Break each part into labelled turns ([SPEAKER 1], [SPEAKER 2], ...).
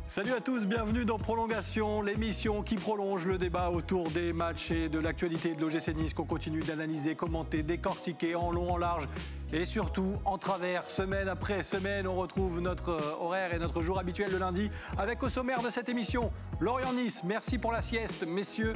[SPEAKER 1] Salut à tous, bienvenue dans Prolongation, l'émission qui prolonge le débat autour des matchs et de l'actualité de l'OGC Nice qu'on continue d'analyser, commenter, décortiquer en long, en large et surtout en travers. Semaine après semaine, on retrouve notre horaire et notre jour habituel de lundi avec au sommaire de cette émission Lorient-Nice. Merci pour la sieste, messieurs.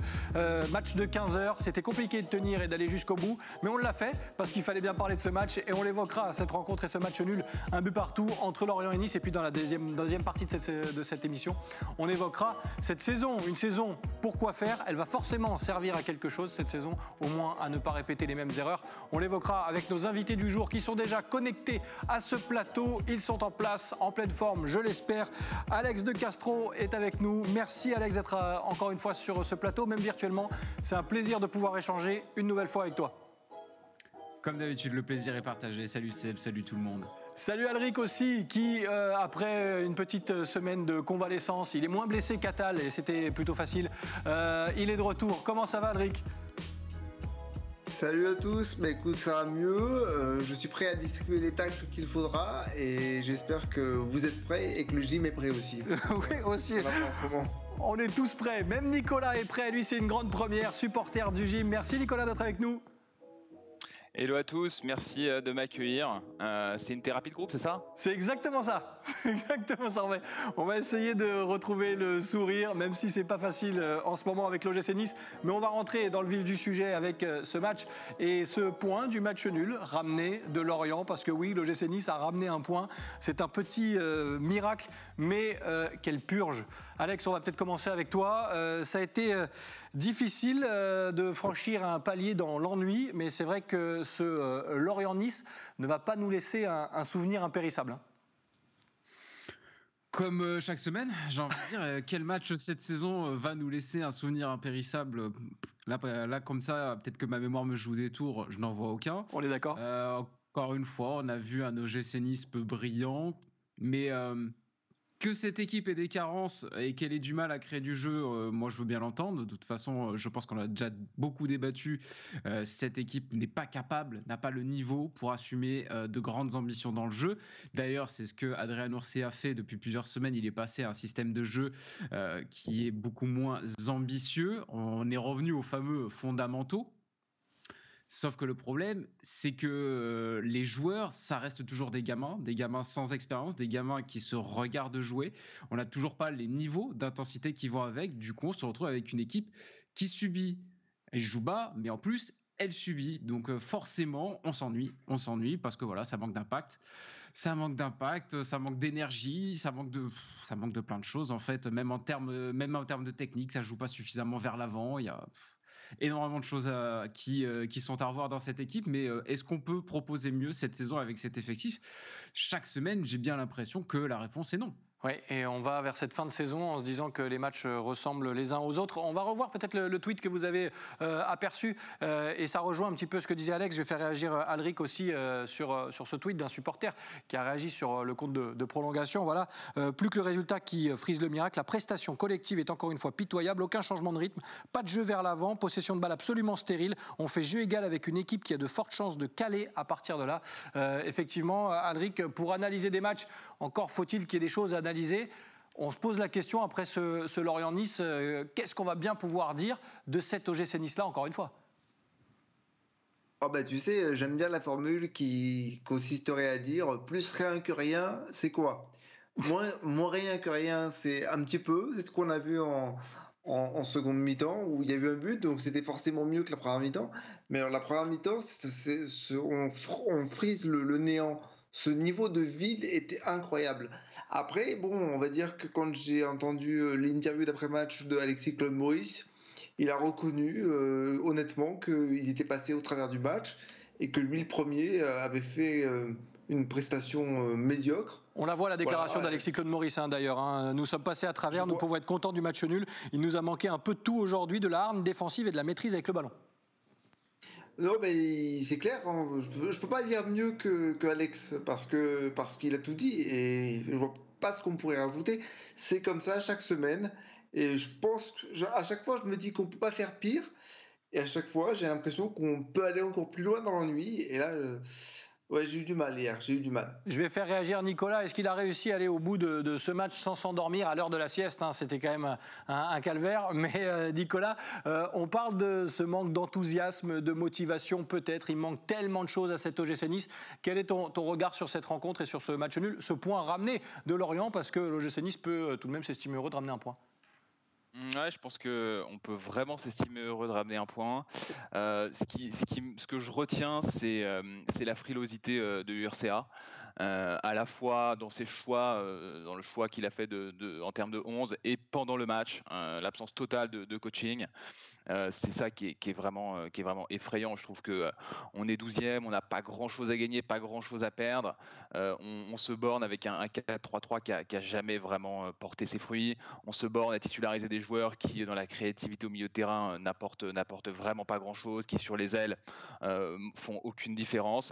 [SPEAKER 1] Match de 15h, c'était compliqué de tenir et d'aller jusqu'au bout, mais on l'a fait parce qu'il fallait bien parler de ce match et on l'évoquera, cette rencontre et ce match nul, un but partout entre Lorient et Nice. Et puis dans la deuxième partie de cette émission, on évoquera cette saison, une saison pour quoi faire. Elle va forcément servir à quelque chose cette saison, au moins à ne pas répéter les mêmes erreurs. On l'évoquera avec nos invités du jour qui sont déjà connectés à ce plateau. Ils sont en place, en pleine forme, je l'espère. Alex de Castro est avec nous. Merci Alex d'être encore une fois sur ce plateau, même virtuellement. C'est un plaisir de pouvoir échanger une nouvelle fois avec toi.
[SPEAKER 2] Comme d'habitude, le plaisir est partagé. Salut Seb, salut tout le monde.
[SPEAKER 1] Salut Alric aussi, qui après une petite semaine de convalescence, il est moins blessé qu'Atal et c'était plutôt facile. Il est de retour. Comment ça va Alric ?
[SPEAKER 3] Salut à tous, écoute, ça va mieux, je suis prêt à distribuer les tacles qu'il faudra et j'espère que vous êtes prêts et que le gym est prêt aussi.
[SPEAKER 1] Oui, aussi. On est tous prêts, même Nicolas est prêt, lui c'est une grande première, supporter du gym. Merci Nicolas d'être avec nous.
[SPEAKER 4] Hello à tous, merci de m'accueillir. C'est une thérapie de groupe, c'est ça ?
[SPEAKER 1] C'est exactement ça. Exactement ça. On va essayer de retrouver le sourire, même si c'est pas facile en ce moment avec l'OGC Nice. Mais on va rentrer dans le vif du sujet avec ce match et ce point du match nul ramené de Lorient. Parce que oui, l'OGC Nice a ramené un point. C'est un petit miracle, mais quelle purge. Alex, on va peut-être commencer avec toi. Ça a été difficile de franchir un palier dans l'ennui, mais c'est vrai que ce Lorient-Nice ne va pas nous laisser un souvenir impérissable.
[SPEAKER 2] Comme chaque semaine, j'ai envie de dire, quel match cette saison va nous laisser un souvenir impérissable ? Là, comme ça, peut-être que ma mémoire me joue des tours, je n'en vois aucun.
[SPEAKER 1] On est d'accord ?
[SPEAKER 2] Encore une fois, on a vu un OGC Nice peu brillant, mais que cette équipe ait des carences et qu'elle ait du mal à créer du jeu, moi je veux bien l'entendre. De toute façon, je pense qu'on a déjà beaucoup débattu. Cette équipe n'est pas capable, n'a pas le niveau pour assumer de grandes ambitions dans le jeu. D'ailleurs, c'est ce que Adrien Urset a fait depuis plusieurs semaines. Il est passé à un système de jeu qui est beaucoup moins ambitieux. On est revenu aux fameux fondamentaux. Sauf que le problème, c'est que les joueurs, ça reste toujours des gamins sans expérience, des gamins qui se regardent jouer. On n'a toujours pas les niveaux d'intensité qui vont avec. Du coup, on se retrouve avec une équipe qui subit. Elle joue bas, mais en plus, elle subit. Donc forcément, on s'ennuie parce que voilà, ça manque d'impact. Ça manque d'énergie, ça manque de plein de choses en fait. Même en termes de technique, ça joue pas suffisamment vers l'avant. Il y a énormément de choses qui sont à revoir dans cette équipe, mais est-ce qu'on peut proposer mieux cette saison avec cet effectif ? Chaque semaine, j'ai bien l'impression que la réponse est non.
[SPEAKER 1] Oui, et on va vers cette fin de saison en se disant que les matchs ressemblent les uns aux autres. On va revoir peut-être le tweet que vous avez aperçu et ça rejoint un petit peu ce que disait Alex. Je vais faire réagir Alric aussi sur ce tweet d'un supporter qui a réagi sur le compte de prolongation. Voilà, plus que le résultat qui frise le miracle, la prestation collective est encore une fois pitoyable. Aucun changement de rythme, pas de jeu vers l'avant, possession de balle absolument stérile. On fait jeu égal avec une équipe qui a de fortes chances de caler à partir de là. Effectivement, Alric, pour analyser des matchs, encore faut-il qu'il y ait des choses à analyser. On se pose la question après ce Lorient-Nice, qu'est-ce qu'on va bien pouvoir dire de cet OGC Nice-là, encore une fois ?
[SPEAKER 3] Tu sais, j'aime bien la formule qui consisterait à dire plus rien que rien, c'est quoi ? Moins rien que rien, c'est un petit peu, c'est ce qu'on a vu en seconde mi-temps où il y a eu un but, donc c'était forcément mieux que la première mi-temps. Mais alors la première mi-temps, on frise le néant. Ce niveau de vide était incroyable. Après, on va dire que quand j'ai entendu l'interview d'après-match de Alexis Claude Maurice, il a reconnu honnêtement qu'ils étaient passés au travers du match et que lui, le premier, avait fait une prestation médiocre.
[SPEAKER 1] On la voit, la déclaration d'Alexis Claude Maurice, d'ailleurs. Nous sommes passés à travers, nous pouvons être contents du match nul. Il nous a manqué un peu de tout aujourd'hui, de la hargne défensive et de la maîtrise avec le ballon.
[SPEAKER 3] Non, mais c'est clair, je peux pas dire mieux que Alex parce qu'il a tout dit et je vois pas ce qu'on pourrait rajouter. C'est comme ça chaque semaine et je pense que à chaque fois je me dis qu'on peut pas faire pire et à chaque fois j'ai l'impression qu'on peut aller encore plus loin dans l'ennui et là Ouais, j'ai eu du mal hier, j'ai eu du mal.
[SPEAKER 1] Je vais faire réagir Nicolas. Est-ce qu'il a réussi à aller au bout de ce match sans s'endormir à l'heure de la sieste, hein? C'était quand même un calvaire. Mais Nicolas, on parle de ce manque d'enthousiasme, de motivation peut-être. Il manque tellement de choses à cet OGC Nice. Quel est ton regard sur cette rencontre et sur ce match nul? Ce point ramené de Lorient, parce que l'OGC Nice peut tout de même s'estimer heureux de ramener un point.
[SPEAKER 4] Ouais, je pense qu'on peut vraiment s'estimer heureux de ramener un point. Ce que je retiens, c'est la frilosité de l'URCA. À la fois dans ses choix, dans le choix qu'il a fait en termes de 11 et pendant le match, l'absence totale de coaching. C'est ça qui est vraiment effrayant. Je trouve que on est 12e, on n'a pas grand-chose à gagner, pas grand-chose à perdre. On se borne avec un 4-3-3 qui a jamais vraiment porté ses fruits. On se borne à titulariser des joueurs qui, dans la créativité au milieu de terrain, n'apportent vraiment pas grand-chose, qui sur les ailes font aucune différence.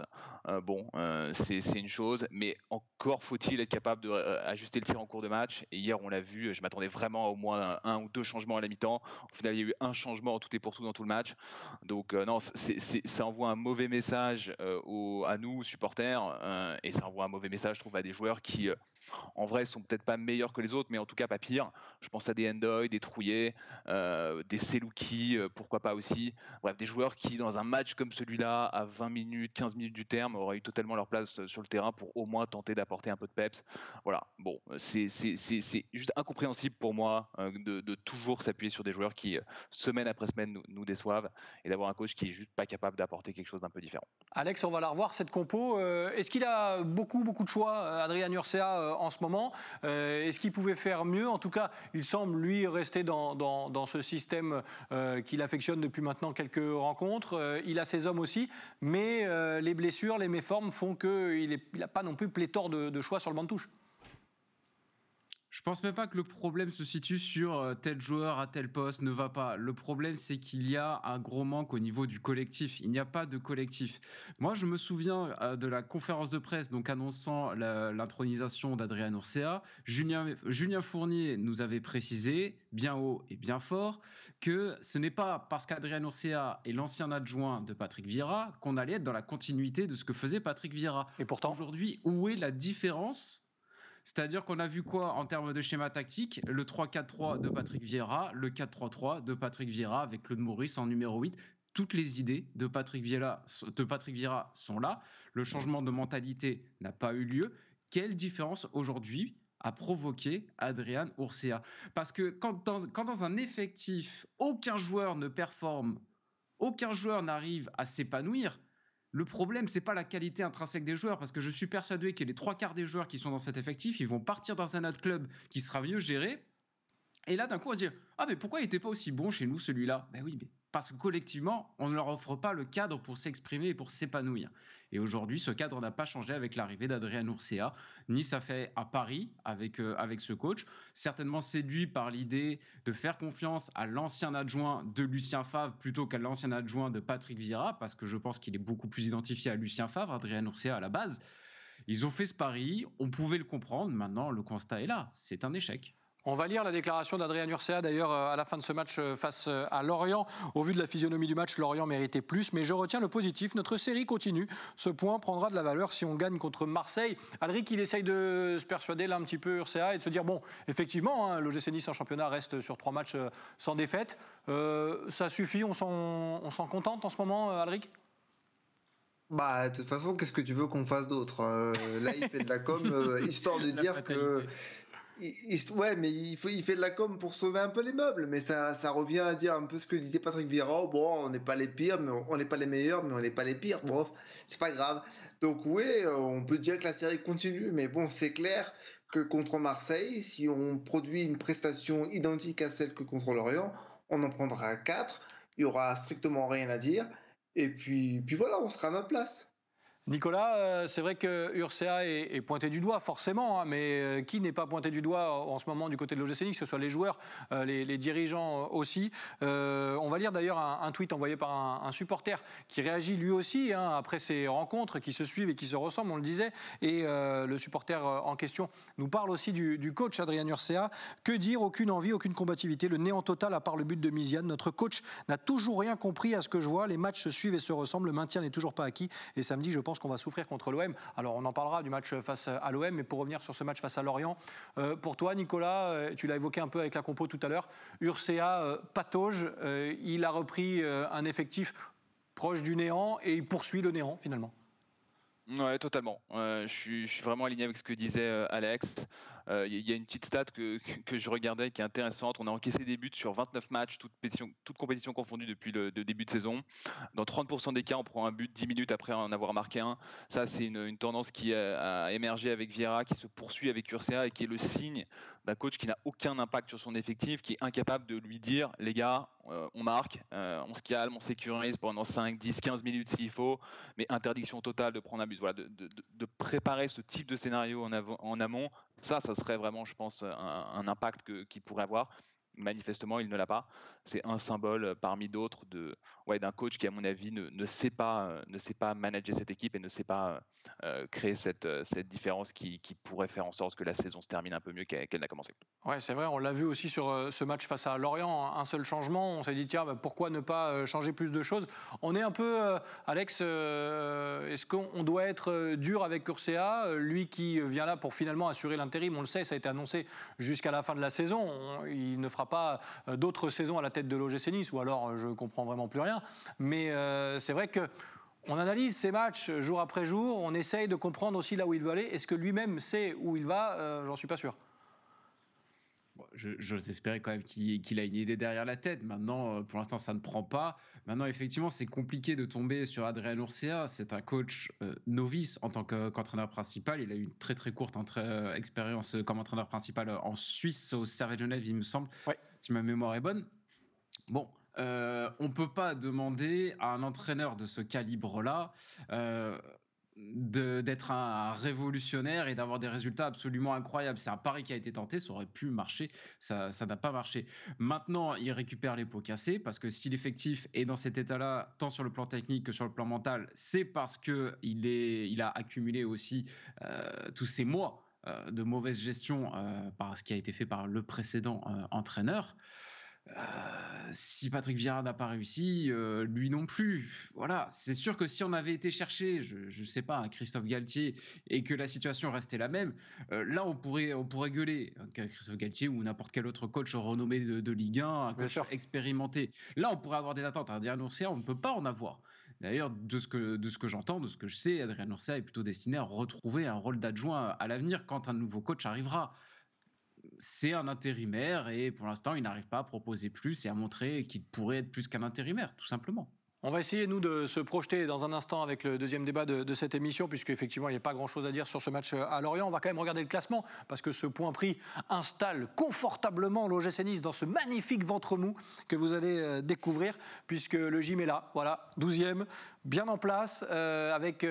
[SPEAKER 4] C'est une chose, mais encore faut-il être capable d'ajuster le tir en cours de match. Et hier, on l'a vu, je m'attendais vraiment à au moins un ou deux changements à la mi-temps. Au final, il y a eu un changement en tout et pour tout dans tout le match. Donc non, ça envoie un mauvais message à nous, supporters, et ça envoie un mauvais message, je trouve, à des joueurs qui, en vrai, sont peut-être pas meilleurs que les autres, mais en tout cas pas pire. Je pense à des Endoy, des Trouillet, des Selouki, pourquoi pas aussi. Bref, des joueurs qui, dans un match comme celui-là, à 20 minutes, 15 minutes du terme, auraient eu totalement leur place sur le terrain pour au moins tenter d'apporter un peu de peps. Voilà, bon, c'est juste incompréhensible pour moi de toujours s'appuyer sur des joueurs qui, semaine après semaine, nous déçoivent, et d'avoir un coach qui est juste pas capable d'apporter quelque chose d'un peu différent.
[SPEAKER 1] Alex, on va la revoir cette compo. Est-ce qu'il a beaucoup de choix, Adrien Urcea, en ce moment? Est-ce qu'il pouvait faire mieux? En tout cas, il semble, lui, rester dans ce système qu'il affectionne depuis maintenant quelques rencontres. Il a ses hommes aussi, mais les blessures, les méformes font qu'il n'a pas non plus pléthore de choix sur le banc de touche.
[SPEAKER 2] Je pense même pas que le problème se situe sur tel joueur à tel poste ne va pas. Le problème, c'est qu'il y a un gros manque au niveau du collectif. Il n'y a pas de collectif. Moi, je me souviens de la conférence de presse donc annonçant l'intronisation d'Adrien Urcea. Julien Fournier nous avait précisé, bien haut et bien fort, que ce n'est pas parce qu'Adrien Urcea est l'ancien adjoint de Patrick Vieira qu'on allait être dans la continuité de ce que faisait Patrick Vieira.
[SPEAKER 1] Et pourtant,
[SPEAKER 2] aujourd'hui, où est la différence ? C'est-à-dire qu'on a vu quoi en termes de schéma tactique? Le 3-4-3 de Patrick Vieira, le 4-3-3 de Patrick Vieira avec Claude Maurice en numéro 8. Toutes les idées de Patrick Vieira sont là. Le changement de mentalité n'a pas eu lieu. Quelle différence aujourd'hui a provoqué Adrien Urcea? Parce que quand dans un effectif, aucun joueur ne performe, aucun joueur n'arrive à s'épanouir, le problème, c'est pas la qualité intrinsèque des joueurs, parce que je suis persuadé que les 3/4 des joueurs qui sont dans cet effectif, ils vont partir dans un autre club qui sera mieux géré. Et là, d'un coup, on va se dire « Ah, mais pourquoi il n'était pas aussi bon chez nous, celui-là ?» Ben oui, mais parce que collectivement, on ne leur offre pas le cadre pour s'exprimer et pour s'épanouir. Et aujourd'hui, ce cadre n'a pas changé avec l'arrivée d'Adrien Urcea. Nice a fait à Paris avec ce coach, certainement séduit par l'idée de faire confiance à l'ancien adjoint de Lucien Favre plutôt qu'à l'ancien adjoint de Patrick Vieira, parce que je pense qu'il est beaucoup plus identifié à Lucien Favre, Adrien Urcea à la base. Ils ont fait ce pari, on pouvait le comprendre, maintenant le constat est là, c'est un échec.
[SPEAKER 1] On va lire la déclaration d'Adrien Urcea d'ailleurs à la fin de ce match face à Lorient. Au vu de la physionomie du match, Lorient méritait plus, mais je retiens le positif. Notre série continue. Ce point prendra de la valeur si on gagne contre Marseille. Alric, il essaye de se persuader là un petit peu Urcea et de se dire bon, effectivement, l'OGC Nice en championnat reste sur 3 matchs sans défaite. Ça suffit, on s'en contente en ce moment, Alric?
[SPEAKER 3] Bah, de toute façon, qu'est-ce que tu veux qu'on fasse d'autre? Là, il fait de la com, histoire de dire que... Ouais, mais il fait de la com pour sauver un peu les meubles, mais ça revient à dire un peu ce que disait Patrick Vieira. Bon, on n'est pas les pires, mais on n'est pas les meilleurs, mais on n'est pas les pires. Bon, c'est pas grave. Donc oui, on peut dire que la série continue, mais bon, c'est clair que contre Marseille, si on produit une prestation identique à celle que contre Lorient, on en prendra 4. Il y aura strictement rien à dire, et puis voilà, on sera à notre place.
[SPEAKER 1] Nicolas, c'est vrai que Urcea est pointé du doigt forcément, hein, mais qui n'est pas pointé du doigt en ce moment du côté de l'OGC Nice, que ce soit les joueurs, les dirigeants aussi. On va lire d'ailleurs un tweet envoyé par un supporter qui réagit lui aussi hein, après ces rencontres qui se suivent et qui se ressemblent, on le disait. Et le supporter en question nous parle aussi du coach Adrien Urcea. Que dire? Aucune envie, aucune combativité, le néant total à part le but de Miziane. Notre coach n'a toujours rien compris à ce que je vois. Les matchs se suivent et se ressemblent, le maintien n'est toujours pas acquis. Et samedi, je pense pense qu'on va souffrir contre l'OM. Alors on en parlera du match face à l'OM, mais pour revenir sur ce match face à Lorient, pour toi Nicolas, tu l'as évoqué un peu avec la compo tout à l'heure, Urcea patauge, il a repris un effectif proche du néant et il poursuit le néant finalement.
[SPEAKER 4] Ouais, totalement. Je suis vraiment aligné avec ce que disait Alex. Il y a une petite stat que je regardais qui est intéressante. On a encaissé des buts sur 29 matchs, toutes compétitions confondues depuis le début de saison. Dans 30% des cas, on prend un but 10 minutes après en avoir marqué un. Ça, c'est une tendance qui a émergé avec Vieira, qui se poursuit avec Urcea et qui est le signe d'un coach qui n'a aucun impact sur son effectif, qui est incapable de lui dire « les gars, on marque, on se calme, on sécurise pendant 5, 10, 15 minutes s'il faut, mais interdiction totale de prendre un but ». Voilà, de préparer ce type de scénario en amont, ça serait vraiment, je pense, un impact qu'il pourrait avoir. Manifestement, il ne l'a pas. C'est un symbole parmi d'autres d'un coach qui, à mon avis, ne sait pas manager cette équipe et ne sait pas créer cette différence qui pourrait faire en sorte que la saison se termine un peu mieux qu'elle n'a commencé.
[SPEAKER 1] Ouais, c'est vrai, on l'a vu aussi sur ce match face à Lorient, un seul changement, on s'est dit tiens, pourquoi ne pas changer plus de choses. On est un peu, Alex, est-ce qu'on doit être dur avec Urcea, lui qui vient là pour finalement assurer l'intérim, on le sait, ça a été annoncé jusqu'à la fin de la saison, il ne fera pas d'autres saisons à la tête de l'OGC Nice, ou alors je comprends vraiment plus rien, mais c'est vrai que on analyse ces matchs jour après jour, on essaye de comprendre aussi là où il veut aller. Est-ce que lui-même sait où il va? J'en suis pas sûr.
[SPEAKER 2] Bon, j'ose espérer quand même qu'il a une idée derrière la tête. Maintenant, pour l'instant, ça ne prend pas. Maintenant, effectivement, c'est compliqué de tomber sur Adrien Urcea. C'est un coach novice en tant qu'entraîneur principal. Il a eu une très très courte expérience comme entraîneur principal en Suisse, au Servette Genève, il me semble, ouais, si ma mémoire est bonne. Bon, on ne peut pas demander à un entraîneur de ce calibre-là d'être un révolutionnaire et d'avoir des résultats absolument incroyables. C'est un pari qui a été tenté, ça aurait pu marcher, ça n'a pas marché. Maintenant, il récupère les pots cassés, parce que si l'effectif est dans cet état-là, tant sur le plan technique que sur le plan mental, c'est parce qu'il a accumulé aussi tous ces mois de mauvaise gestion par ce qui a été fait par le précédent entraîneur. Si Patrick Vieira n'a pas réussi, lui non plus. Voilà, c'est sûr que si on avait été chercher, je sais pas, un Christophe Galtier et que la situation restait la même, là on pourrait gueuler Christophe Galtier ou n'importe quel autre coach renommé de Ligue 1, un coach expérimenté. Là on pourrait avoir des attentes. Adrien Urcea, on ne peut pas en avoir. D'ailleurs, de ce que j'entends, de ce que je sais, Adrien Urcea est plutôt destiné à retrouver un rôle d'adjoint à l'avenir quand un nouveau coach arrivera. C'est un intérimaire et pour l'instant, il n'arrive pas à proposer plus et à montrer qu'il pourrait être plus qu'un intérimaire, tout simplement.
[SPEAKER 1] On va essayer, nous, de se projeter dans un instant avec le deuxième débat de cette émission, puisqu'effectivement, il n'y a pas grand-chose à dire sur ce match à Lorient. On va quand même regarder le classement, parce que ce point pris installe confortablement l'OGC Nice dans ce magnifique ventre mou que vous allez découvrir, puisque le gym est là, voilà, 12e, bien en place, avec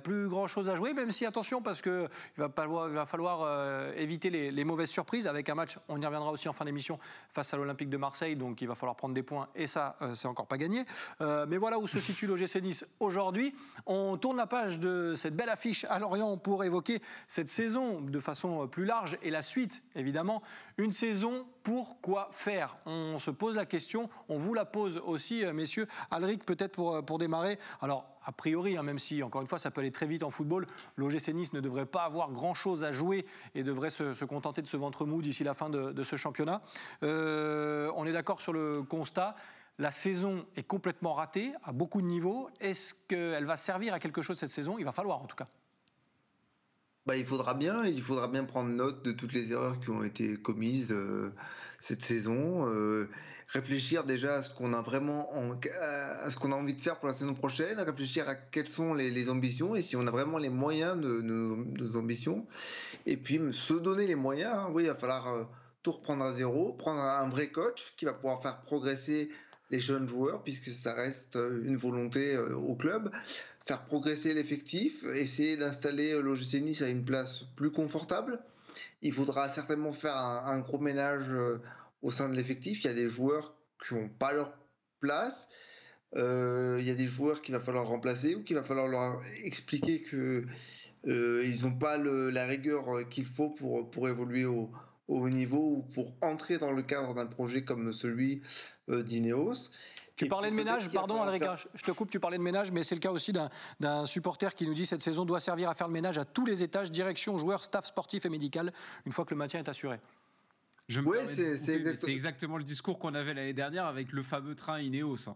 [SPEAKER 1] plus grand-chose à jouer, même si, attention, parce qu'il va falloir éviter les mauvaises surprises, avec un match, on y reviendra aussi en fin d'émission, face à l'Olympique de Marseille, donc il va falloir prendre des points, et ça, c'est encore pas gagné. Mais voilà où se situe l'OGC Nice aujourd'hui. On tourne la page de cette belle affiche à Lorient pour évoquer cette saison de façon plus large et la suite, évidemment. Une saison, pour quoi faire? On se pose la question, on vous la pose aussi, messieurs. Alric, peut-être pour démarrer. Alors, a priori, même si, encore une fois, ça peut aller très vite en football, l'OGC Nice ne devrait pas avoir grand-chose à jouer et devrait se contenter de ce ventre mou d'ici la fin de ce championnat. On est d'accord sur le constat. La saison est complètement ratée à beaucoup de niveaux. Est-ce qu'elle va servir à quelque chose cette saison? Il va falloir en tout cas.
[SPEAKER 3] Il faudra bien prendre note de toutes les erreurs qui ont été commises cette saison. Réfléchir déjà à ce qu'on a vraiment à ce qu'on a envie de faire pour la saison prochaine, réfléchir à quelles sont les ambitions et si on a vraiment les moyens de nos ambitions. Et puis se donner les moyens. Oui, il va falloir tout reprendre à zéro, prendre un vrai coach qui va pouvoir faire progresser les jeunes joueurs, puisque ça reste une volonté au club, faire progresser l'effectif, essayer d'installer l'OGC Nice à une place plus confortable. Il faudra certainement faire un gros ménage au sein de l'effectif. Il y a des joueurs qui n'ont pas leur place. Il y a des joueurs qu'il va falloir remplacer ou qu'il va falloir leur expliquer qu'ils n'ont pas la rigueur qu'il faut pour évoluer au haut niveau ou pour entrer dans le cadre d'un projet comme celui d'Ineos.
[SPEAKER 1] Tu parlais de ménage, pardon Alrika, je te coupe, tu parlais de ménage, mais c'est le cas aussi d'un supporter qui nous dit cette saison doit servir à faire le ménage à tous les étages, direction, joueurs, staff sportif et médical, une fois que le maintien est assuré.
[SPEAKER 2] C'est exactement le discours qu'on avait l'année dernière avec le fameux train Ineos.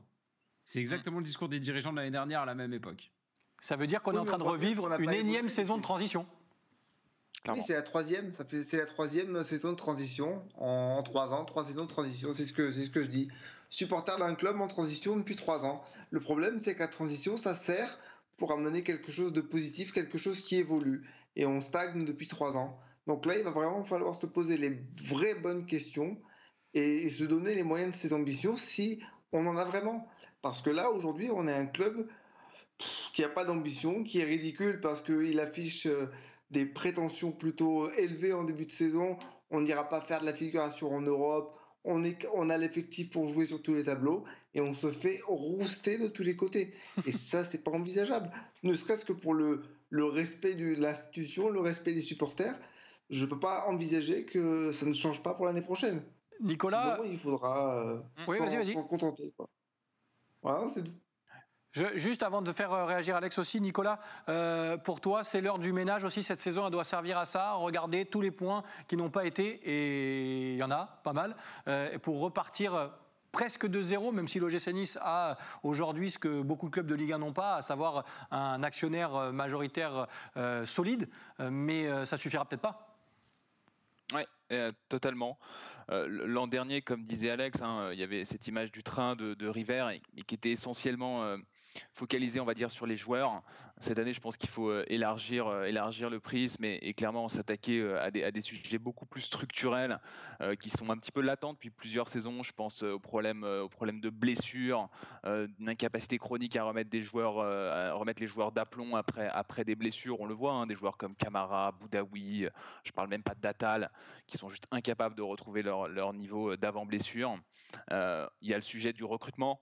[SPEAKER 2] C'est exactement le discours des dirigeants de l'année dernière à la même époque.
[SPEAKER 1] Ça veut dire qu'on est en train de revivre une énième saison de transition.
[SPEAKER 3] Clairement. Oui, c'est la troisième. C'est la troisième saison de transition en 3 ans, 3 saisons de transition. C'est ce que je dis. Supporter d'un club en transition depuis 3 ans. Le problème, c'est que la transition, ça sert pour amener quelque chose de positif, quelque chose qui évolue. Et on stagne depuis 3 ans. Donc là, il va vraiment falloir se poser les vraies bonnes questions et se donner les moyens de ses ambitions si on en a vraiment. Parce que là, aujourd'hui, on est un club qui n'a pas d'ambition, qui est ridicule parce qu'il affiche des prétentions plutôt élevées en début de saison. On n'ira pas faire de la figuration en Europe. On a l'effectif pour jouer sur tous les tableaux et on se fait rouster de tous les côtés. Et ça, c'est pas envisageable. Ne serait-ce que pour le respect de l'institution, le respect des supporters, je peux pas envisager que ça ne change pas pour l'année prochaine.
[SPEAKER 1] Nicolas,
[SPEAKER 3] sinon, il faudra s'en contenter, quoi. Voilà, c'est tout.
[SPEAKER 1] Juste avant de faire réagir Alex aussi, Nicolas, pour toi, c'est l'heure du ménage aussi. Cette saison, elle doit servir à ça. Regarder tous les points qui n'ont pas été, et il y en a pas mal, pour repartir presque de zéro, même si l'OGC Nice a aujourd'hui ce que beaucoup de clubs de Ligue 1 n'ont pas, à savoir un actionnaire majoritaire solide. Mais ça suffira peut-être pas.
[SPEAKER 4] Oui, totalement. L'an dernier, comme disait Alex, il y avait cette image du train de River et qui était essentiellement focalisée, on va dire, sur les joueurs. Cette année, je pense qu'il faut élargir le prisme et clairement s'attaquer à des sujets beaucoup plus structurels qui sont un petit peu latents depuis plusieurs saisons. Je pense aux problèmes de blessures, d'une incapacité chronique à remettre les joueurs d'aplomb après des blessures. On le voit, des joueurs comme Camara, Boudaoui, je parle même pas de Datal, qui sont juste incapables de retrouver leur niveau d'avant blessure. Il y a le sujet du recrutement.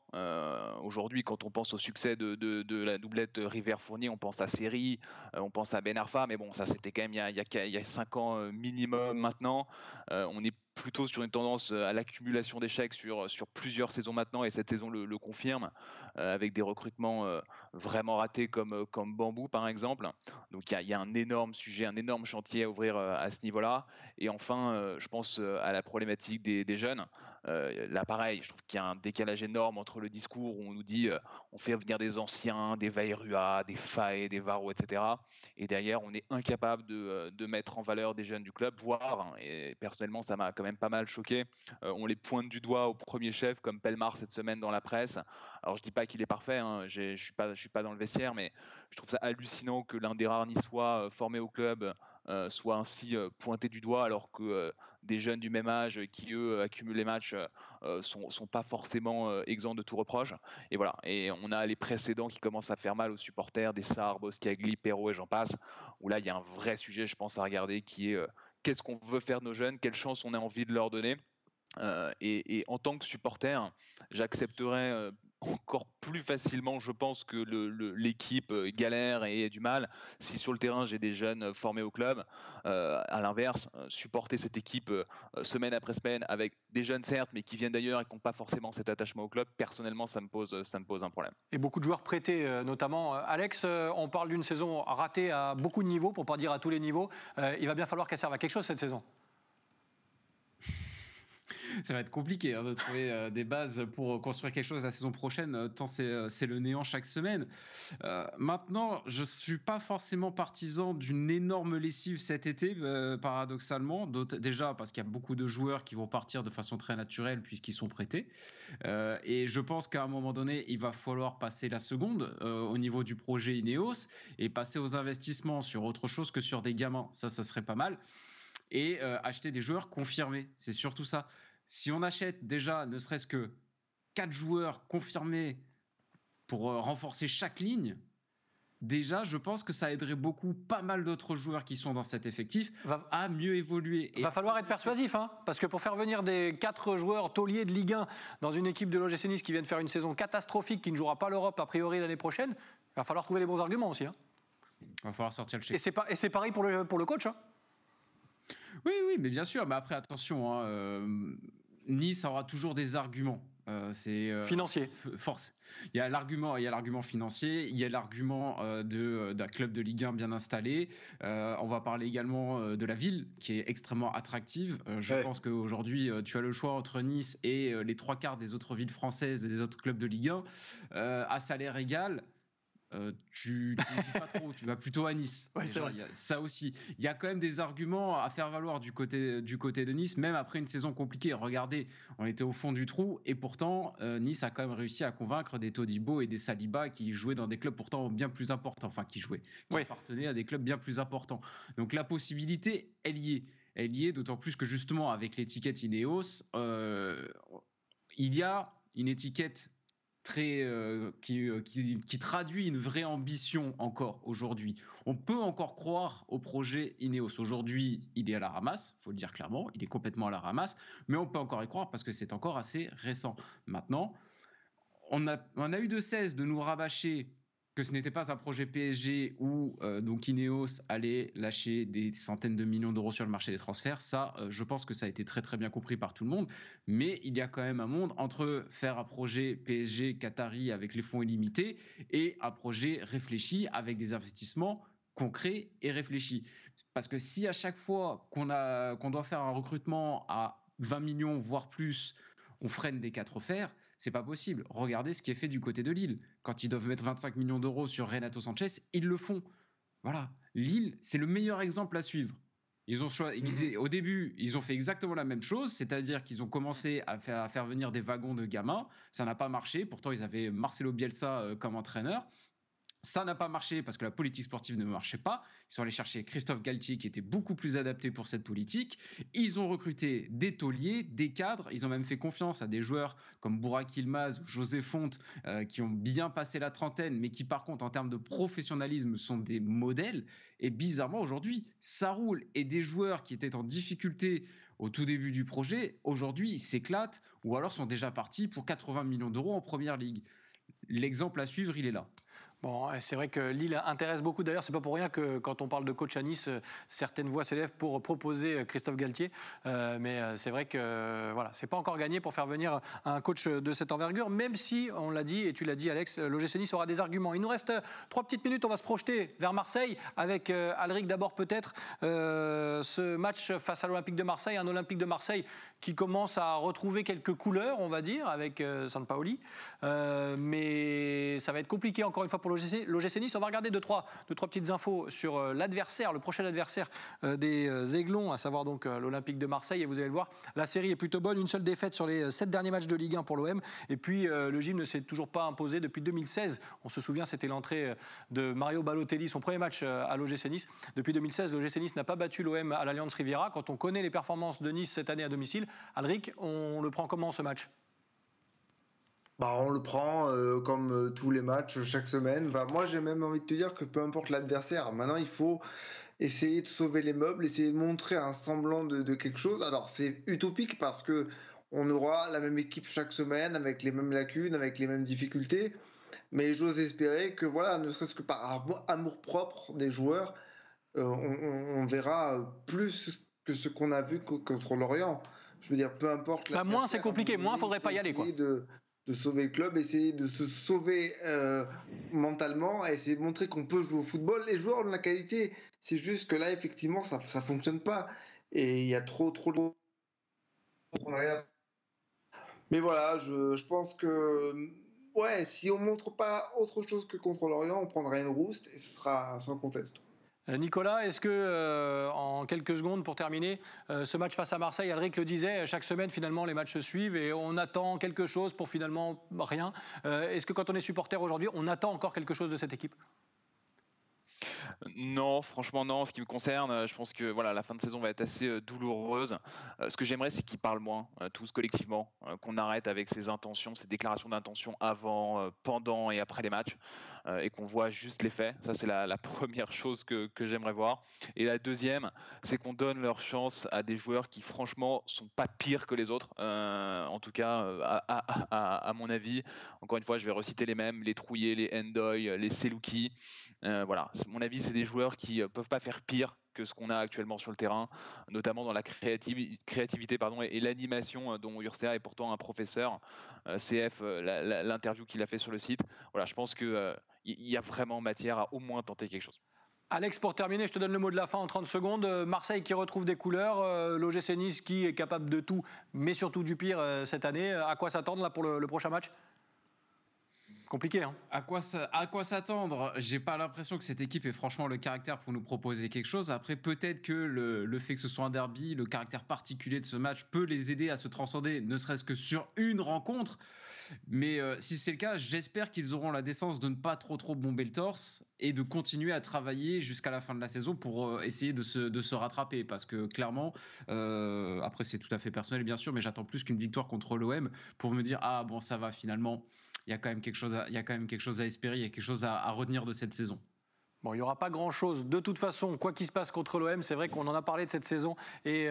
[SPEAKER 4] Aujourd'hui, quand on pense au succès de la doublette River-Fournier, on pense à Seri, on pense à Ben Arfa, mais bon, ça c'était quand même il y a 5 ans minimum maintenant. On est plutôt sur une tendance à l'accumulation d'échecs sur plusieurs saisons maintenant, et cette saison le confirme, avec des recrutements vraiment ratés comme Bambou par exemple. Donc il y a un énorme sujet, un énorme chantier à ouvrir à ce niveau-là. Et enfin, je pense à la problématique des jeunes. Là pareil, je trouve qu'il y a un décalage énorme entre le discours où on nous dit on fait venir des anciens, des Vairua, des Faé, des Varro, etc. Et derrière, on est incapable de mettre en valeur des jeunes du club, voire, et personnellement ça m'a quand même pas mal choqué, on les pointe du doigt au premier chef comme Pelmar cette semaine dans la presse. Alors je dis pas qu'il est parfait, je suis pas dans le vestiaire, mais je trouve ça hallucinant que l'un des rares Niçois formés au club soit ainsi pointé du doigt, alors que des jeunes du même âge qui eux accumulent les matchs sont pas forcément exempts de tout reproche. Et voilà, et on a les précédents qui commencent à faire mal aux supporters, des Sarr, Boscagli, Perrault et j'en passe, où là il y a un vrai sujet, je pense, à regarder, qui est qu'est-ce qu'on veut faire de nos jeunes, quelle chance on a envie de leur donner. Et en tant que supporter, j'accepterais encore plus facilement, je pense, que l'équipe galère et ait du mal si sur le terrain j'ai des jeunes formés au club. À l'inverse, supporter cette équipe semaine après semaine avec des jeunes certes, mais qui viennent d'ailleurs et qui n'ont pas forcément cet attachement au club, personnellement ça me pose un problème.
[SPEAKER 1] Et beaucoup de joueurs prêtés notamment. Alex, on parle d'une saison ratée à beaucoup de niveaux, pour ne pas dire à tous les niveaux. Il va bien falloir qu'elle serve à quelque chose cette saison.
[SPEAKER 2] Ça va être compliqué de trouver des bases pour construire quelque chose la saison prochaine, tant c'est le néant chaque semaine. Maintenant, je ne suis pas forcément partisan d'une énorme lessive cet été, paradoxalement. Déjà parce qu'il y a beaucoup de joueurs qui vont partir de façon très naturelle puisqu'ils sont prêtés. Et je pense qu'à un moment donné, il va falloir passer la seconde au niveau du projet Ineos et passer aux investissements sur autre chose que sur des gamins. Ça serait pas mal. Et acheter des joueurs confirmés. C'est surtout ça. Si on achète déjà ne serait-ce que 4 joueurs confirmés pour renforcer chaque ligne, déjà je pense que ça aiderait beaucoup pas mal d'autres joueurs qui sont dans cet effectif à mieux évoluer.
[SPEAKER 1] Il va falloir être persuasif, parce que pour faire venir des 4 joueurs tauliers de Ligue 1 dans une équipe de l'OGC Nice qui vient de faire une saison catastrophique, qui ne jouera pas l'Europe a priori l'année prochaine, il va falloir trouver les bons arguments aussi.
[SPEAKER 2] Il va falloir sortir le chèque.
[SPEAKER 1] Et c'est pareil pour le coach.
[SPEAKER 2] Oui, mais bien sûr. Mais après, attention, Nice aura toujours des arguments.
[SPEAKER 1] Financier.
[SPEAKER 2] Force. Il y a l'argument financier, il y a l'argument d'un club de Ligue 1 bien installé. On va parler également de la ville qui est extrêmement attractive. Je pense qu'aujourd'hui, tu as le choix entre Nice et les 3/4 des autres villes françaises et des autres clubs de Ligue 1 à salaire égal. Tu n'hésites pas trop, tu vas plutôt à Nice.
[SPEAKER 1] Ouais, c'est vrai.
[SPEAKER 2] Ça aussi. Il y a quand même des arguments à faire valoir du côté de Nice, même après une saison compliquée. Regardez, on était au fond du trou et pourtant, Nice a quand même réussi à convaincre des Todibo et des Saliba qui jouaient dans des clubs pourtant bien plus importants. Enfin, qui appartenaient à des clubs bien plus importants. Donc la possibilité, elle y est. Elle y est, d'autant plus que justement, avec l'étiquette Ineos, il y a une étiquette qui traduit une vraie ambition encore aujourd'hui. On peut encore croire au projet Ineos. Aujourd'hui, il est à la ramasse, il faut le dire clairement, il est complètement à la ramasse, mais on peut encore y croire parce que c'est encore assez récent. Maintenant, on a eu de cesse de nous rabâcher que ce n'était pas un projet PSG où donc Ineos allait lâcher des centaines de millions d'euros sur le marché des transferts. Ça, je pense que ça a été très très bien compris par tout le monde. Mais il y a quand même un monde entre faire un projet PSG Qatari avec les fonds illimités et un projet réfléchi avec des investissements concrets et réfléchis. Parce que si à chaque fois qu'on doit faire un recrutement à 20 millions, voire plus, on freine des 4 fers, c'est pas possible. Regardez ce qui est fait du côté de Lille. Quand ils doivent mettre 25 millions d'euros sur Renato Sanchez, ils le font. Voilà. Lille, c'est le meilleur exemple à suivre. Au début, ils ont fait exactement la même chose, c'est-à-dire qu'ils ont commencé à faire venir des wagons de gamins. Ça n'a pas marché. Pourtant, ils avaient Marcelo Bielsa comme entraîneur. Ça n'a pas marché parce que la politique sportive ne marchait pas. Ils sont allés chercher Christophe Galtier qui était beaucoup plus adapté pour cette politique. Ils ont recruté des tauliers, des cadres. Ils ont même fait confiance à des joueurs comme Burak Yilmaz ou José Fonte qui ont bien passé la trentaine, mais qui par contre en termes de professionnalisme sont des modèles. Et bizarrement aujourd'hui, ça roule. Et des joueurs qui étaient en difficulté au tout début du projet, aujourd'hui ils s'éclatent ou alors sont déjà partis pour 80 millions d'euros en première ligue. L'exemple à suivre, il est là.
[SPEAKER 1] Bon, c'est vrai que Lille intéresse beaucoup. D'ailleurs, c'est pas pour rien que quand on parle de coach à Nice, certaines voix s'élèvent pour proposer Christophe Galtier. Mais c'est vrai que voilà, c'est pas encore gagné pour faire venir un coach de cette envergure. Même si, on l'a dit et tu l'as dit, Alex, l'OGC Nice aura des arguments. Il nous reste 3 petites minutes. On va se projeter vers Marseille avec Alric d'abord peut-être ce match face à l'Olympique de Marseille, un Olympique de Marseille qui commence à retrouver quelques couleurs, on va dire, avec Sampaoli. Mais ça va être compliqué encore une fois pour l'OGC Nice. On va regarder deux, trois petites infos sur l'adversaire, le prochain adversaire des Aiglons, à savoir donc l'Olympique de Marseille. Et vous allez le voir, la série est plutôt bonne. Une seule défaite sur les 7 derniers matchs de Ligue 1 pour l'OM. Et puis le gym ne s'est toujours pas imposé depuis 2016. On se souvient, c'était l'entrée de Mario Balotelli, son premier match à l'OGC Nice. Depuis 2016, l'OGC Nice n'a pas battu l'OM à l'Allianz Riviera. Quand on connaît les performances de Nice cette année à domicile, Alric, on le prend comment ce match ?
[SPEAKER 3] On le prend comme tous les matchs chaque semaine. Moi, j'ai même envie de te dire que peu importe l'adversaire, maintenant il faut essayer de sauver les meubles, essayer de montrer un semblant de quelque chose. Alors c'est utopique parce que on aura la même équipe chaque semaine avec les mêmes lacunes, avec les mêmes difficultés. Mais j'ose espérer que voilà, ne serait-ce que par amour-propre des joueurs, on verra plus que ce qu'on a vu contre Lorient. Je veux dire, peu importe.
[SPEAKER 1] Moins c'est compliqué, moins il ne faudrait pas y aller, quoi.
[SPEAKER 3] De sauver le club, essayer de se sauver mentalement, essayer de montrer qu'on peut jouer au football. Les joueurs ont de la qualité, c'est juste que là, effectivement, ça fonctionne pas. Et il y a trop de... Mais voilà, je pense que si on montre pas autre chose que contre l'Orient, on prendra une rouste et ce sera sans conteste.
[SPEAKER 1] Nicolas, est-ce que, en quelques secondes pour terminer, ce match face à Marseille, Alric le disait, chaque semaine finalement les matchs se suivent et on attend quelque chose pour finalement rien. Est-ce que quand on est supporter aujourd'hui, on attend encore quelque chose de cette équipe ?
[SPEAKER 4] Non, franchement non. En ce qui me concerne, je pense que voilà, la fin de saison va être assez douloureuse. Ce que j'aimerais, c'est qu'ils parlent moins, tous collectivement, qu'on arrête avec ces intentions, ces déclarations d'intention avant, pendant et après les matchs, et qu'on voit juste les faits. Ça, c'est la première chose que j'aimerais voir. Et la deuxième, c'est qu'on donne leur chance à des joueurs qui, franchement, sont pas pires que les autres. En tout cas, à mon avis. Encore une fois, je vais reciter les mêmes, les Trouillet, les Ndoye, les Selouki. Voilà, à mon avis, c'est des joueurs qui peuvent pas faire pire que ce qu'on a actuellement sur le terrain, notamment dans la créativité et l'animation dont Ursa est pourtant un professeur. CF, l'interview qu'il a fait sur le site, voilà, je pense qu'il y a vraiment matière à au moins tenter quelque chose.
[SPEAKER 1] Alex, pour terminer, je te donne le mot de la fin en 30 secondes. Marseille qui retrouve des couleurs, l'OGC Nice qui est capable de tout, mais surtout du pire cette année. À quoi s'attendre là pour le prochain match ? Compliqué, hein.
[SPEAKER 2] À quoi s'attendre ? J'ai pas l'impression que cette équipe ait franchement le caractère pour nous proposer quelque chose. Après, peut-être que le fait que ce soit un derby, le caractère particulier de ce match peut les aider à se transcender, ne serait-ce que sur une rencontre. Mais si c'est le cas, j'espère qu'ils auront la décence de ne pas trop bomber le torse et de continuer à travailler jusqu'à la fin de la saison pour essayer de se rattraper. Parce que clairement, après c'est tout à fait personnel bien sûr, mais j'attends plus qu'une victoire contre l'OM pour me dire ah bon ça va finalement. Il y a quand même quelque chose à espérer, il y a quelque chose à retenir de cette saison.
[SPEAKER 1] Bon, il n'y aura pas grand-chose. De toute façon, quoi qu'il se passe contre l'OM, c'est vrai qu'on en a parlé de cette saison. Et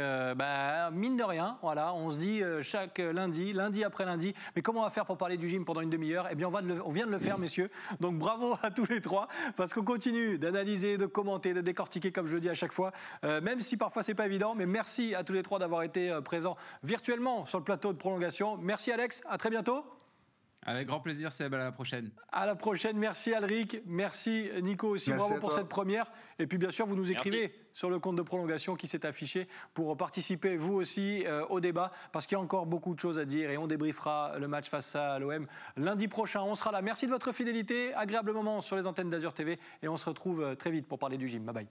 [SPEAKER 1] mine de rien, voilà, on se dit chaque lundi après lundi, mais comment on va faire pour parler du gym pendant une demi-heure ? Eh bien, on vient de le faire, messieurs. Donc bravo à tous les trois, parce qu'on continue d'analyser, de commenter, de décortiquer, comme je le dis à chaque fois, même si parfois c'est pas évident. Mais merci à tous les trois d'avoir été présents virtuellement sur le plateau de prolongation. Merci Alex, à très bientôt.
[SPEAKER 2] Avec grand plaisir, Seb, à la prochaine.
[SPEAKER 1] À la prochaine, merci Alric, merci Nico aussi, merci bravo pour cette première. Et puis bien sûr, vous nous écrivez sur le compte de prolongation qui s'est affiché pour participer vous aussi au débat, parce qu'il y a encore beaucoup de choses à dire et on débriefera le match face à l'OM lundi prochain. On sera là. Merci de votre fidélité, agréable moment sur les antennes d'Azur TV et on se retrouve très vite pour parler du gym. Bye bye.